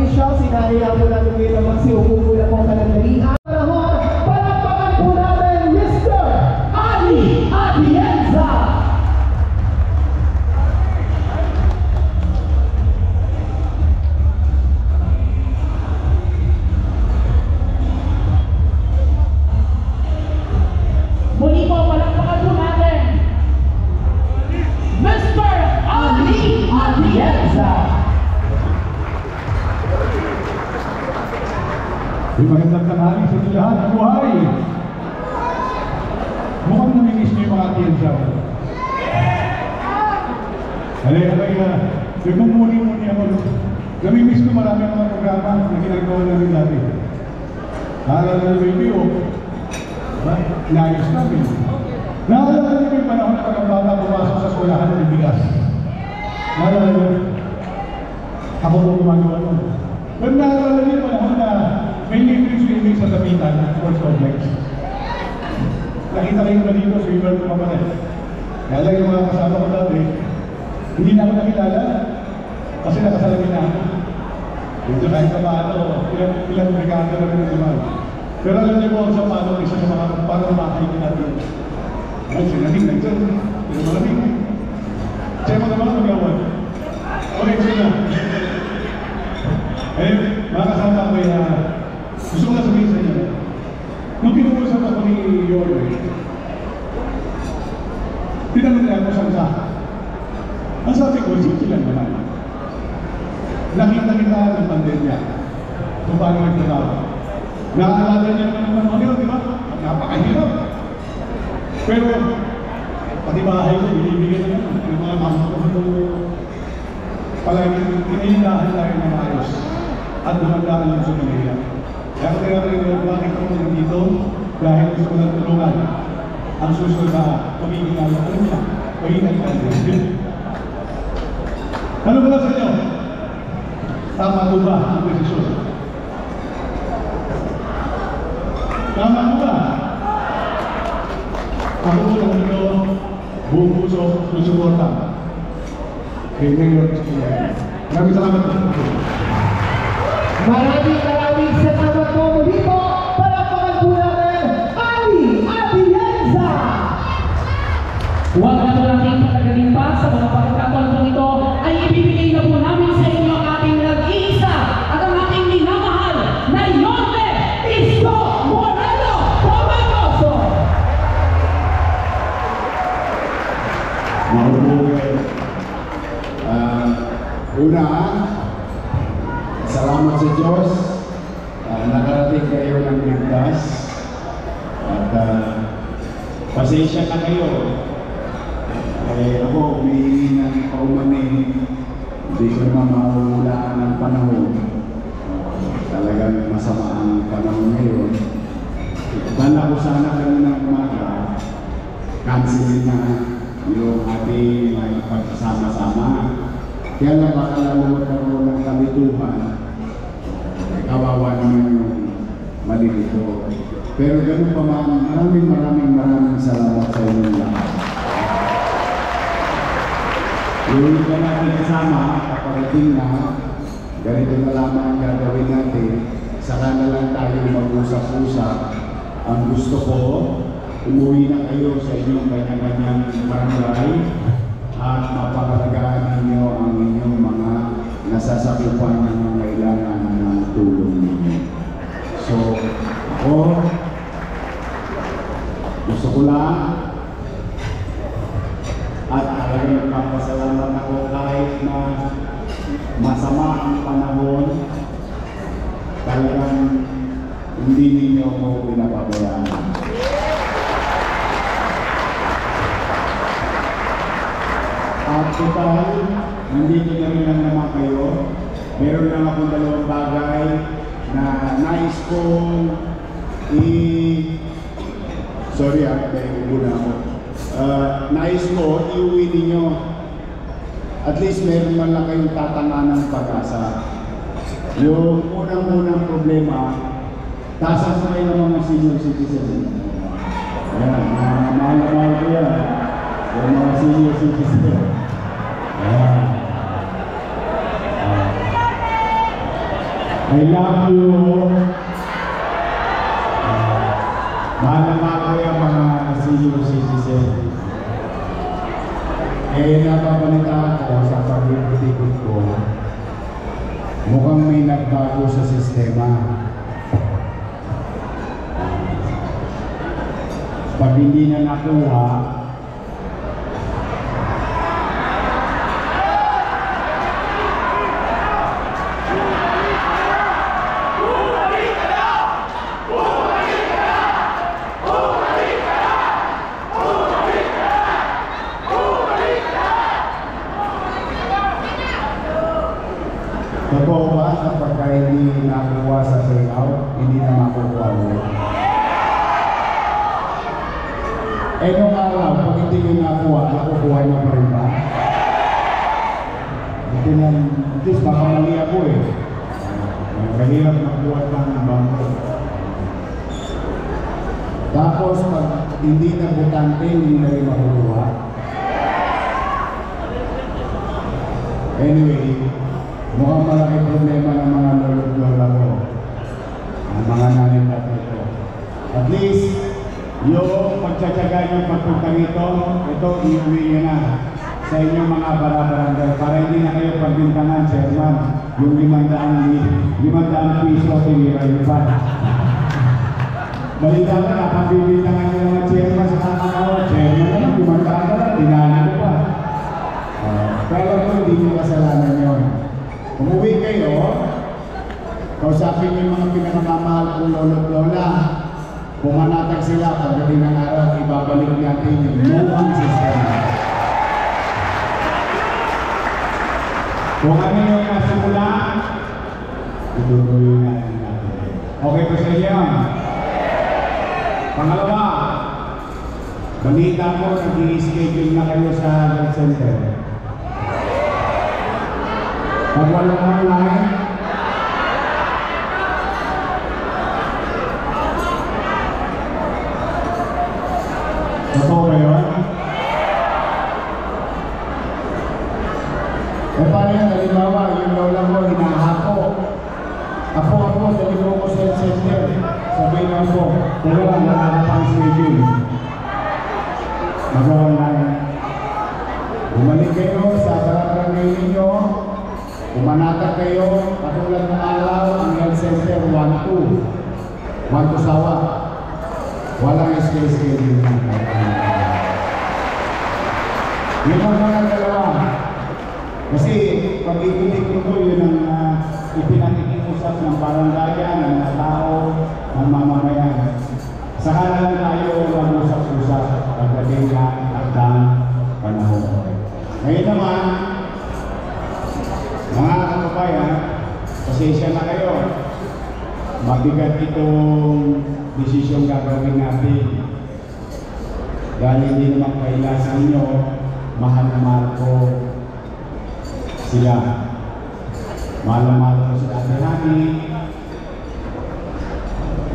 official, sinayang po natin ngayon naman si Umugula po Panandalihan. Panahon, palakpakan po natin Mr. Ali Atienza! Muli po, palakpakan po natin Mr. Ali Atienza! Magandang tanghali sa inyo lahat. Buhay! Mukhang namimiss niyo yung mga Atienza. Nagmumuni-muni ako. Namimiss ko marami ang mga programa na ginagawa namin dati. Naalala na yung video. Inayos namin. Naalala niyo yung panahon na pagkabata pumasok sa skolahan ng bigas. Naalala niyo? Ako po gumagawa nun. Pero naalala niyo yung panahon na may libre swimming sa Dapitan, sports complex. Nakita kayo ba dito, swimmer ko pa rin. Kaya lang yung mga kasama ko dati, hindi na ako nakilala kasi nakasalamin na ako. Dito kahit sa paano, ilang brigada na rin naman. Pero alam niyo po sa paano, isa sa mga parang makaikin natin. Ay, sinaming na ito. Pero malamig. Siya mo naman mag-awan. Okay, sige na. Eh, mga kasama ko yung gusto ko na sabihin sa inyo. Nung pinuusap ako ni Yorme, tinanong niya ako sa ang sabi ko, simple lang naman. Nakita kita ng pandemya kung paano nagtrabaho. Nakaalala niya naman ng mga di ba? Napakahirap. Pero, pati bahay ko, binibigyan na yun. Yung mga mama ko, palagi tinihindahan tayo ng ayos at dumandaan lang sa Manila. Kaya ko tinatawag bakit ako nandito dahil gusto ko ng tulungan ang susunod na pagiging alam. Alam niya, pagiging alam. Ano ba na sa inyo? Tama ko ba ang desisyon? Tama ko ba? Ako po lang ito, buong puso, susuporta. Kay Mayor Escudero. Maraming salamat po. Maraming salamat po muli po. Palakpakan po natin Ali Atienza! Huwag na natin patagaling pa sa mga pagkakataon po ito ay ibibigay na po namin sa inyo ang ating nag-iisa at ang ating minamahal na Yorme Isko Moreno Tomagoso! Una, salamat sa Diyos. Nakarating kayo ng ligtas. At pasensya na kayo. Ako, umihingi ng paumanin. Hindi ko naman mauulaan ng panahon. Talagang masama ang panahon ngayon. Bala ko sana kanina ng umaga, cancelin na yung ating pagsasama-sama. Kaya lang baka lalo magkaroon ng kalituhan. Kawawa naman yung malilito. Pero ganun pa man, maraming salamat sa inyo lahat. Yung ka natin kasama, kaparating na, ganito na lamang ang gagawin natin. Saka na lang tayo mag-usap-usap. Ang gusto ko, umuwi na kayo sa inyong kanya-kanyang barangay at mapapalagaan ninyo ang inyong mga nasasakupan ng mga kailangan ng tulong ninyo. So, ako, gusto ko lang at talagang nagpapasalamat ako kahit na masama ang panahon, talagang hindi ninyo ako pinapabayaan. At total, nandito na rin lang naman kayo. Meron lang akong dalawang bagay na nais kong sorry kayo muna ako. Nais ko, iuwi ninyo. At least meron man lang kayong tatangan ng pag-asa. Yung unang-unang problema, tasan sa kayo ng mga senior citizen. Ayan, mahal ko yan. Yung mga senior citizen. Ayan. I love you. Mahal na mahal ko yung mga senior citizen. Nababalita ko sa pag-ibig ko, mukhang may nagbago sa sistema. Pag hindi na nakuha, totoo ba na pagka hindi nakuha sa payout, hindi na makukuha ulit? Nung araw, pag hindi nyo nakuha, nakukuha nyo pa rin ba? Ito na, at least baka mali ako eh. Mahirap makuha lang ng bangko. Tapos, pag hindi na butante, hindi na rin makukuha. Anyway, mukhang malaki problema ng mga lolo-lola ko, ang mga nanay-tatay ko. At least, yung pagtsatsaga yung pagpunta rito, ito iuwi nyo na sa inyong mga barabarangay para hindi na kayo pagbintangan, chairman, yung 500 piso tinira nyo pa. Balita ka na, pagbibintangan nyo mga chairman sa kakakawa, chairman naman, 500 na, dinala ko pa. Pero kung hindi nyo kasalanan yun, umuwi kayo, kausapin nyo yung mga pinakamamahal kong lolo-lola. Pumanatag sila pagdating ng araw, ibabalik natin yung lumang sistema. Kung ano yung nasimula, itutuloy natin natin. Okay po sa inyo? Pangalawa, balita ko, nag-i-schedule na kayo sa health center. Pag walang online, totoo ba yun? Paano yan? Halimbawa, yung lola mo, hinahako. Ako, dali mo ko sa center. Sabihin mo ako, pero ang nakakapang schedule. Mag-online. Bumalik kayo sa barangay ninyo. Pumanatag kayo. Katulad ng araw, ang health center, 1-2. 1-2 sawa. Walang schedule ng yung mga dalawa. Kasi pag-ikinig ko yun ang ipinakikiusap ng barangayan, ng mga tao, ng mamamayan. Saka na lang tayo mag-usap-usap pagdating na agdang panahon. Ngayon naman, mga kababayan, pasensya na kayo. Mabigat itong desisyong gagawin natin. Dahil hindi naman kailangan ninyo, mahal na mahal ko sila. Mahal na mahal ko si Ate Hani.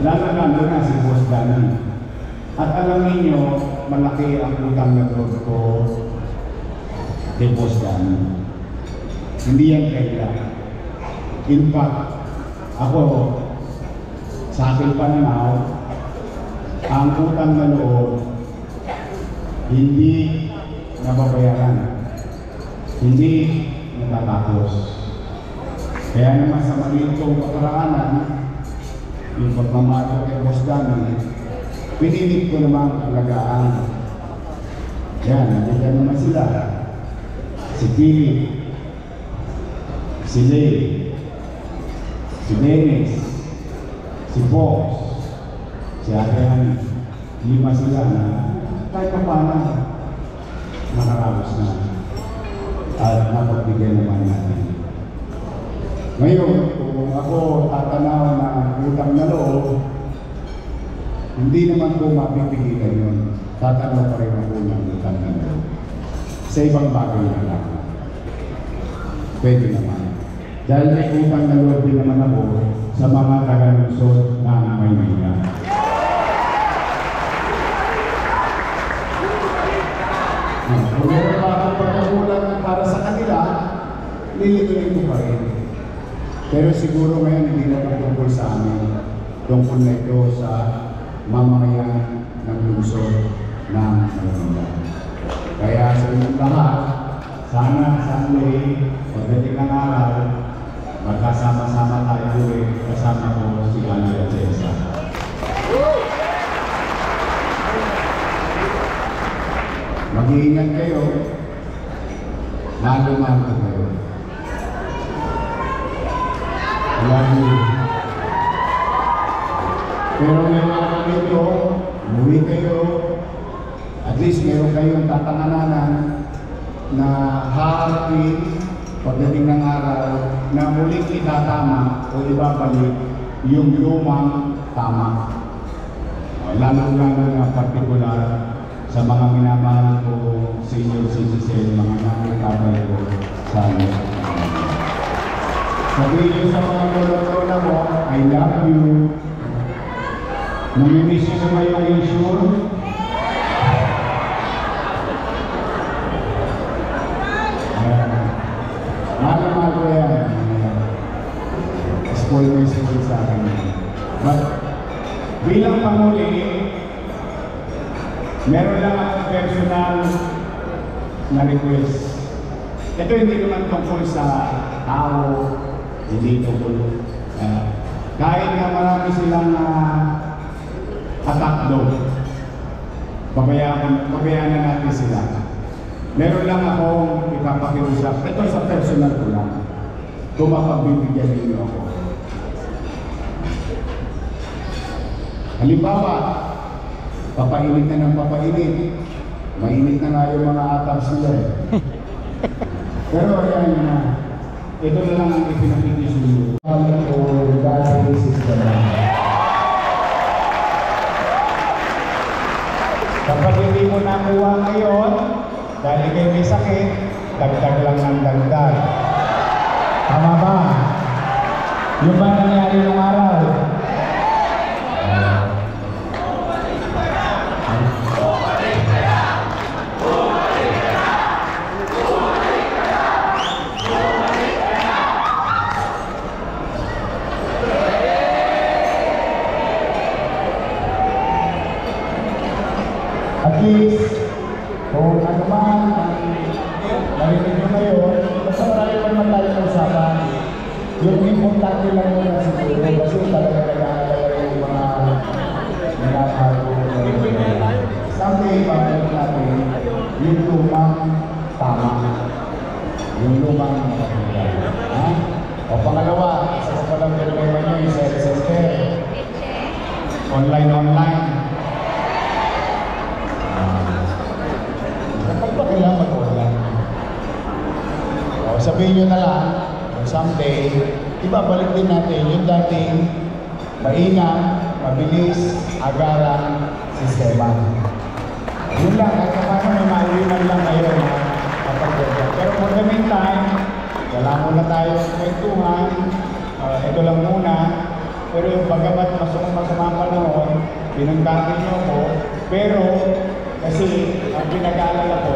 Lalo na si Boss Danny. At alam ninyo, malaki ang utang na loob ko kay Boss Danny. Hindi yan kailangan. In fact, ako, sa aking pananaw, ang utang na loob hindi nababayaran, hindi natatapos. Kaya naman sa maliit kong kaparaanan, yung pagmamahal ko kay Boss Danny, pinilit ko naman alagaan. Yan, nandiyan naman sila. Si Philip, si Lay, si Dennis, si Fox, si Ate Hani. 5 sila na kahit pa paano nakaraos na at napagbigay naman natin. Ngayon, kung ako tatanaw na utang na loob, hindi naman ko mapipigilan yun. Tatanaw pa rin ako ng utang na loob. Sa ibang bagay na lang. Pwede naman. Dahil may utang na loob din naman ako sa mga taga-lungsod ng Maynila. Kung meron pa akong pagkakulang para sa kanila, nilituloy ko pa rin. Pero siguro ngayon hindi na ito tungkol sa amin. Tungkol na ito sa mamamayan ng lungsod ng Maynila. Kaya sa inyong lahat, sana Sunday, pagdating ng araw, magkasama-sama tayo ulit kasama ko si Ali at Cesar. Mag-iingat kayo, mahal-mahal kayo. Love you. Pero ngayong araw nito, umuwi kayo, at least meron kayong tatangananan na haharapin pagdating ng araw na muling itatama o ibabalik yung lumang tama. Lalo-lalo na partikular sa mga minamahal ko senior citizen, mga nakikabay ko sa amin. Sabihin niyo sa mga lolo-lola mo, I love you. Namimiss niyo naman yung insure. Mahal-mahal ko yan. Spoil mo yung sa akin. But, bilang panguli, meron lang akong personal na request. Ito hindi naman tungkol sa tao, hindi tungkol. Kahit nga marami silang attack daw, pabayaan na natin sila. Meron lang akong ipapakiusap. Ito sa personal ko lang. Kung mapagbibigyan ninyo ako. Halimbawa, papainit na ng papainit. Mainit na nga yung mga atabs nila eh. Pero ayan na. Ito na lang ang ipinakikisuyo. Alam ko, dahil system na. Kapag hindi mo nakuha ngayon, dahil kayo may sakit, dagdag lang ng dagdag. Tama ba? Yung ba nangyari nung araw? At least, kung ano man ang narinig nyo ngayon, basta marami pa naman tayo ng usapan. Yung importante lang muna siguro, kasi talaga nag-aalala yung mga nagkakaroon. Someday, babalik natin yung lumang tama. Yung lumang nakakita. O pangalawa, isa ko palang problema nyo, yung self-center. Online. Kapag pa kailangan mag-online. O sabihin nyo na lang, someday, ibabalik din natin yung dating mainam, mabilis, agaran, sistema. Yun lang, at kapag may maliman lang kayo na kapag-ganda. Pero for the meantime, wala muna tayo kwentuhan. Ito lang muna. Pero yung bagamat masama panahon, pinagdangin nyo ko. Pero, kasi ang pinag-aalala ko,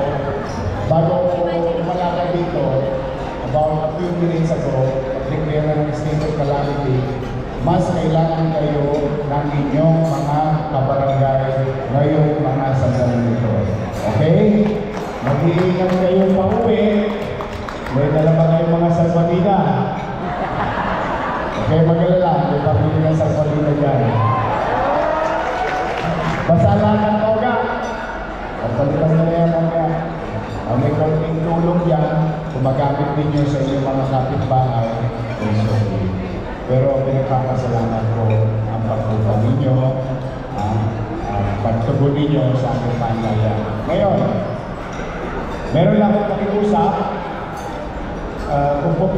bago ko umalakad dito, about a few minutes ago, pag-declare ng state of calamity, mas kailangan kayo ng inyong mga kabarangay ngayong mga sandali nito. Okay? Mag-iingat kayo pa uwi. May dala ba kayong mga salpadina? Okay, mag-alala. May pamilya ng salpadina dyan. Basalakan ko ka. Pagpalitan na yan mamaya. May konting tulong yan. Gumagamit ninyo sa inyong mga kapitbahay. Pero pinagpapasalamat ko ang pagpunta ninyo, pagtugon ninyo sa aking panlaya. Ngayon, meron lang akong pakiusap. Kung po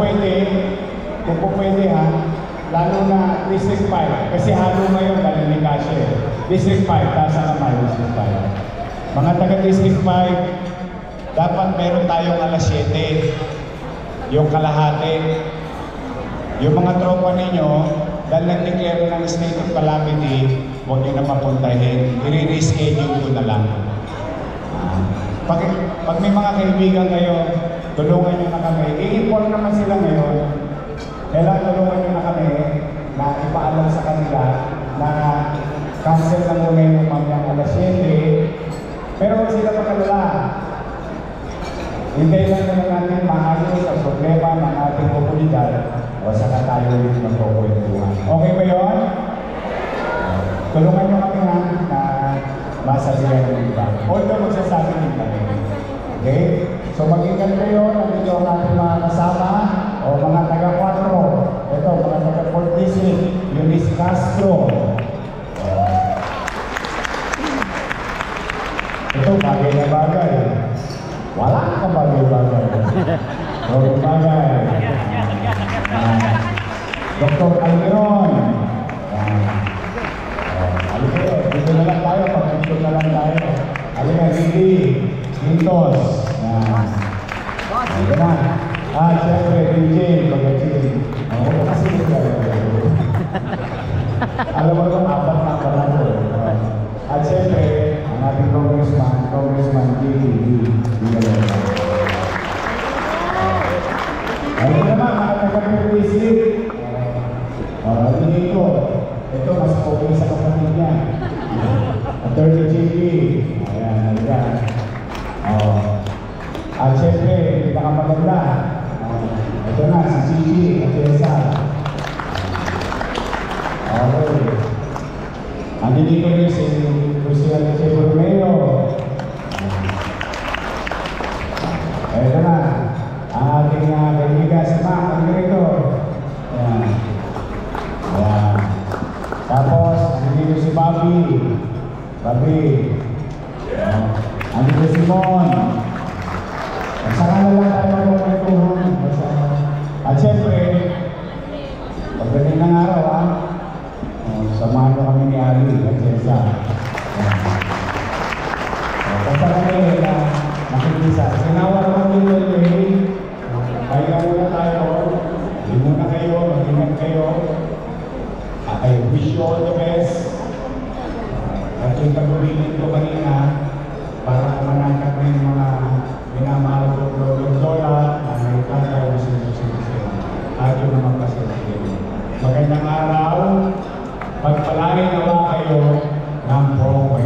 pwede lalo na District 5, kasi halo ngayon dahil ni Cashe. District 5, taas ang kamay, District 5. Mga taga District 5, dapat meron tayong alas 7, yung kalahati. Yung mga tropa ninyo, dahil nag-declare ng state of calamity, huwag nyo na mapuntahin. I-reschedule ko na lang. Pag may mga kaibigan kayo, tulungan nyo na kami. I-inform naman sila ngayon. Kailangan tulungan nyo na kami na ipaalam sa kanila na cancel na muna yung mamayang alas 7. Pero huwag sila makalala. Hindi lang naman natin maayos ang problema ng ating komunidad o saka tayo ulit magkukwentuhan. Okay ba yun? Tulungan nyo kami na masabihan ng iba. Although magsasabi din kami. Okay? So mag-ingat kayo, nandito ang ating mga kasama o mga taga-4. Ito, mga taga-4 District, Eunice Castro. Ito, bagay na bagay. Wala ka bagay-bagay. Bagay. Dr. Almiron. Halika, dito na lang tayo, pag-dito na lang tayo. Halika, Ricky, Quintos. Halika na. Siyempre, DJ, pag-DJ. Oo, kasi ito. Alam mo ito, apat na ako. At siyempre, ang ating Congressman JTV. Ayun naman, mga taga-Perwisip. Hindi ko. Ito, mas okay sa kapatid niya. Attorney JP. Ayan, ayan. At siyempre, pinakamaganda. Ito na, si Gigi at Jessa. Okay. Andito rin si President Che Romeo. Ito na, ang ating kaibigan si Mac, ang ganito. Ayan. Ayan. Tapos, andito si Bobby. Andito si Mon. Saka na lang tayo magkwentuhan. At siyempre, pagdating ng araw, samahan ko kami ni Ali at Jessa. Basta kami na makikisa. Sinawar kami yung kaya muna tayo. Hindi muna kayo, mag-ingat kayo. I wish you all the best. At yung pag-ulitin ko kanina, para manangkat na yung mga minamahal ko Lola, may tatay na sinusunod. At yung mga pasilagin. Magandang araw. Pagpalain nawa kayo ng Pro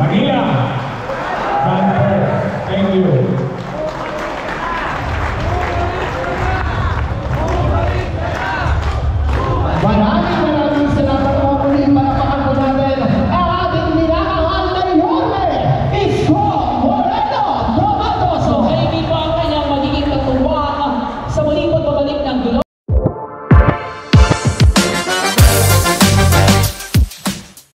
Manila. Thank you.